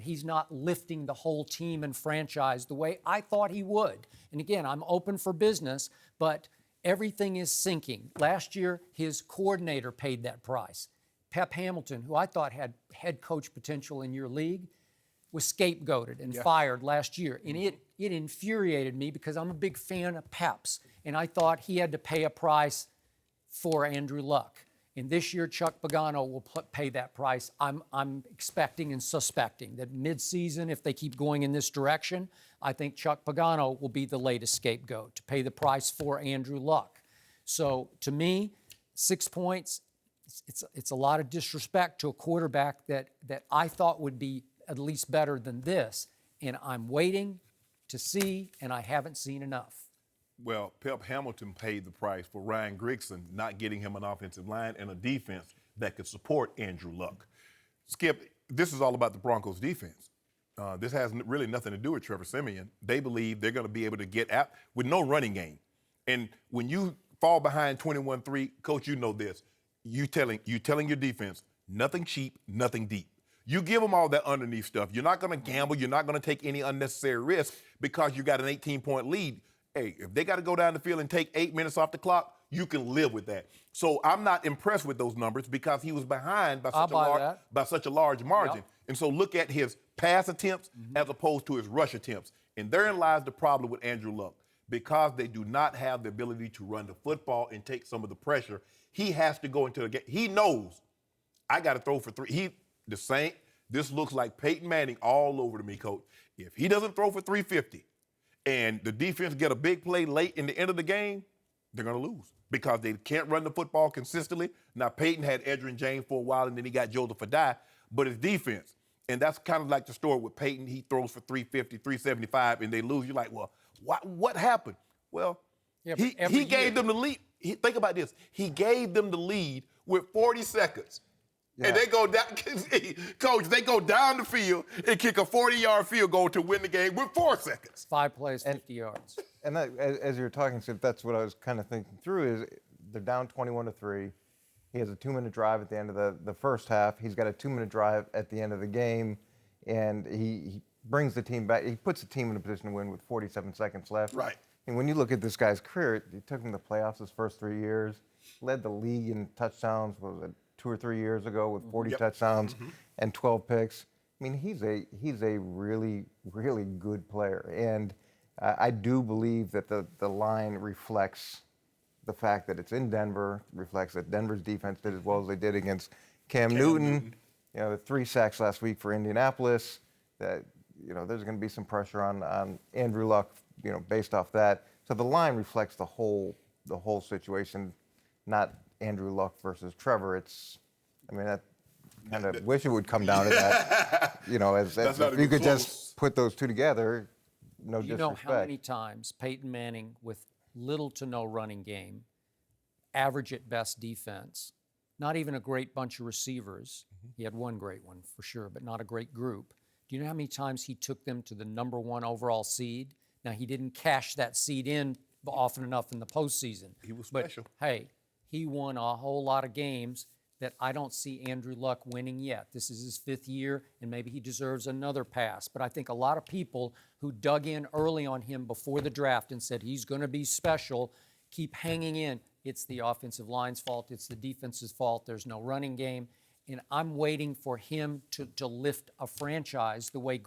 He's not lifting the whole team and franchise the way I thought he would. And again, I'm open for business, but everything is sinking. Last year, his coordinator paid that price. Pep Hamilton, who I thought had head coach potential in your league, was scapegoated and fired last year. And it infuriated me because I'm a big fan of Pep's. And I thought he had to pay a price for Andrew Luck. And this year, Chuck Pagano will pay that price. I'm expecting and suspecting that midseason, if they keep going in this direction, I think Chuck Pagano will be the latest scapegoat to pay the price for Andrew Luck. So to me, 6 points, it's a lot of disrespect to a quarterback that I thought would be at least better than this. And I'm waiting to see, and I haven't seen enough. Well, Pep Hamilton paid the price for Ryan Grigson not getting him an offensive line and a defense that could support Andrew Luck. Skip, this is all about the Broncos' defense. This has really nothing to do with Trevor Siemian. They believe they're going to be able to get out with no running game. And when you fall behind 21-3, Coach, you know this. You telling your defense, nothing cheap, nothing deep. You give them all that underneath stuff. You're not going to gamble. You're not going to take any unnecessary risk because you got an 18-point lead. Hey, if they got to go down the field and take 8 minutes off the clock, you can live with that. So I'm not impressed with those numbers because he was behind by such a large margin. Yep. And so look at his pass attempts as opposed to his rush attempts. And therein lies the problem with Andrew Luck. Because they do not have the ability to run the football and take some of the pressure, he has to go into the game. He knows, I got to throw for three. This looks like Peyton Manning all over to me, Coach. If he doesn't throw for 350, and the defense get a big play late in the end of the game, they're going to lose because they can't run the football consistently. Now, Peyton had Edgerrin James for a while, and then he got Joseph Adai, but his defense, and that's kind of like the story with Peyton. He throws for 350, 375, and they lose. You're like, well, what happened? Well, he gave them the lead. Think about this. He gave them the lead with 40 seconds. Yeah. And they go down, Coach, they go down the field and kick a 40-yard field goal to win the game with 4 seconds. 5 plays, 50 yards. And that, as you were talking, so that's what I was kind of thinking through is they're down 21-3. He has a 2-minute drive at the end of the first half. He's got a 2-minute drive at the end of the game, and he brings the team back. He puts the team in a position to win with 47 seconds left. Right. And when you look at this guy's career, he took him to the playoffs his first 3 years, led the league in touchdowns, what was it, 2 or 3 years ago with 40 touchdowns and 12 picks. I mean, he's a really, really good player. And I do believe that the line reflects the fact that it's in Denver, reflects that Denver's defense did as well as they did against Cam Newton. You know, the 3 sacks last week for Indianapolis. That, you know, there's going to be some pressure on Andrew Luck, you know, based off that. So the line reflects the whole situation, not Andrew Luck versus Trevor. I kind of wish it would come down to that. You know, as if you could just put those two together, no disrespect. You know how many times Peyton Manning, with little to no running game, average at best defense, not even a great bunch of receivers. He had one great one for sure, but not a great group. Do you know how many times he took them to the #1 overall seed? Now, he didn't cash that seed in often enough in the postseason. He was special. But, hey, he won a whole lot of games that I don't see Andrew Luck winning yet. This is his 5th year, and maybe he deserves another pass. But I think a lot of people who dug in early on him before the draft and said he's going to be special keep hanging in. It's the offensive line's fault. It's the defense's fault. There's no running game. And I'm waiting for him to lift a franchise the way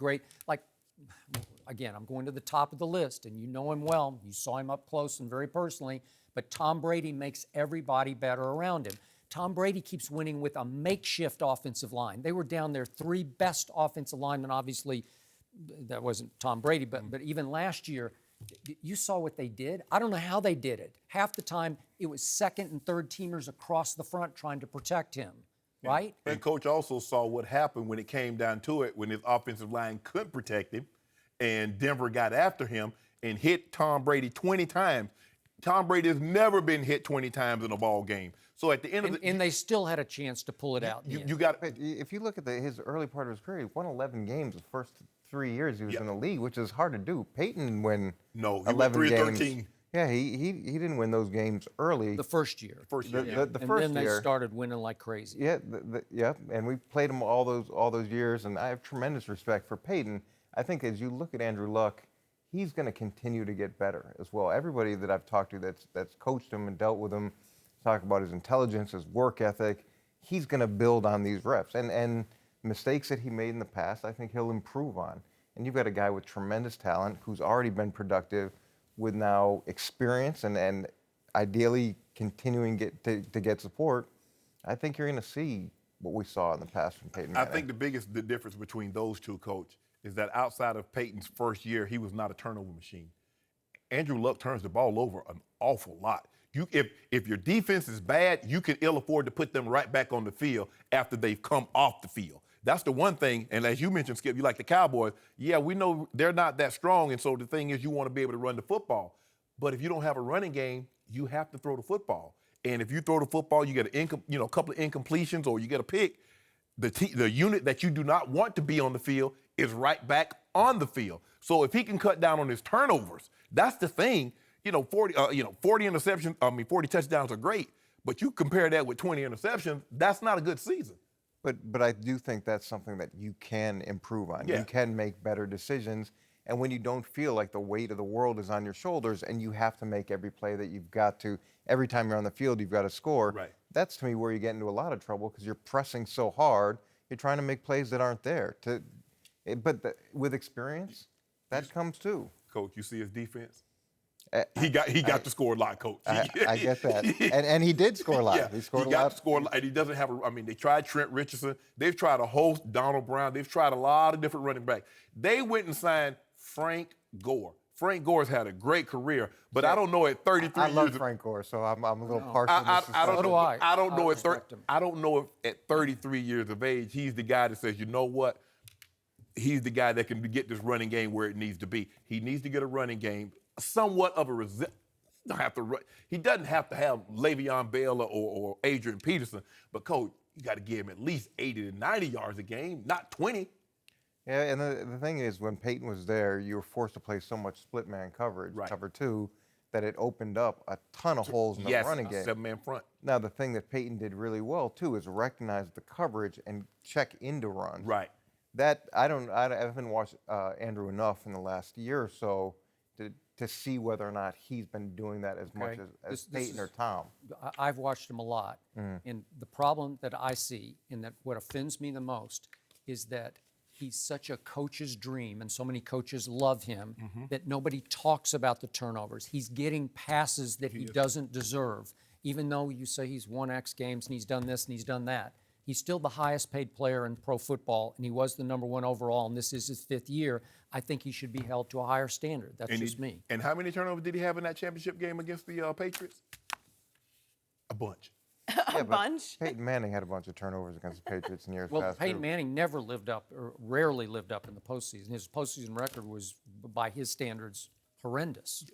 again, I'm going to the top of the list, and you know him well. You saw him up close and very personally. But Tom Brady makes everybody better around him. Tom Brady keeps winning with a makeshift offensive line. They were down their 3 best offensive linemen. Obviously, that wasn't Tom Brady, but even last year, you saw what they did. I don't know how they did it. Half the time, it was second and third teamers across the front trying to protect him, right? And Coach also saw what happened when it came down to it, when his offensive line couldn't protect him, and Denver got after him and hit Tom Brady 20 times. Tom Brady has never been hit 20 times in a ball game. So at the end of the... And they still had a chance to pull it out. You got... If you look at his early part of his career, he won 11 games the first 3 years he was in the league, which is hard to do. Peyton won 11 games. Yeah, he didn't win those games early. The first year. First year, yeah. The And first then they year, started winning like crazy. yeah, yep. And we played him all those years, and I have tremendous respect for Peyton. I think as you look at Andrew Luck, he's going to continue to get better as well. Everybody that I've talked to that's coached him and dealt with him talk about his intelligence, his work ethic. He's going to build on these reps and mistakes that he made in the past. I think he'll improve on. And you've got a guy with tremendous talent who's already been productive, with now experience and ideally continuing to get support. I think you're going to see what we saw in the past from Peyton Manning. I think the difference between those two, Coach, is that outside of Peyton's first year, he was not a turnover machine. Andrew Luck turns the ball over an awful lot. If your defense is bad, you can ill afford to put them right back on the field after they've come off the field. That's the one thing, and as you mentioned, Skip, you like the Cowboys. Yeah, we know they're not that strong, and so the thing is you want to be able to run the football. But if you don't have a running game, you have to throw the football. And if you throw the football, you get a couple of incompletions or you get a pick, the unit that you do not want to be on the field is right back on the field. So if he can cut down on his turnovers, that's the thing. 40 interceptions, 40 touchdowns are great, but you compare that with 20 interceptions, that's not a good season. But I do think that's something that you can improve on. Yeah. You can make better decisions. And when you don't feel like the weight of the world is on your shoulders and you have to make every play that you've got to, every time you're on the field, you've got to score. Right. That's, to me, where you get into a lot of trouble because you're pressing so hard, you're trying to make plays that aren't there. With experience, that comes too. Coach, you see his defense? He got to score a lot, Coach. I get that. And he did score a lot. Yeah, he scored he a got lot. to score a lot. And he doesn't have they tried Trent Richardson. They've tried a host, Donald Brown. They've tried a lot of different running backs. They went and signed Frank Gore. Frank Gore's had a great career, but I don't know at 33 I years. love Frank Gore, so I'm a little partial to this. I don't know. I don't know. I don't know if at 33 years of age, he's the guy that says, you know what? He's the guy that can get this running game where it needs to be. He needs to get a running game, somewhat of a He doesn't have to have Le'Veon Bell or Adrian Peterson, but Coach, you got to give him at least 80 to 90 yards a game, not 20. Yeah, and the thing is, when Peyton was there, you were forced to play so much split man coverage, Right. cover two, that it opened up a ton of holes in the running game. 7-man front. Now, the thing that Peyton did really well too is recognize the coverage and check into runs. Right. That I haven't watched Andrew enough in the last year or so to see whether or not he's been doing that as much as Peyton or Tom. I've watched him a lot. And the problem that I see, and that what offends me the most, is that he's such a coach's dream, and so many coaches love him, that nobody talks about the turnovers. He's getting passes that he doesn't deserve, even though you say he's won X games and he's done this and he's done that. He's still the highest paid player in pro football, and he was the #1 overall, and this is his 5th year. I think he should be held to a higher standard. That's just me. And how many turnovers did he have in that championship game against the Patriots? A bunch. A bunch. Peyton Manning had a bunch of turnovers against the Patriots in years Well, past. Peyton too. Manning never lived up, or rarely lived up in the postseason. His postseason record was, by his standards, horrendous.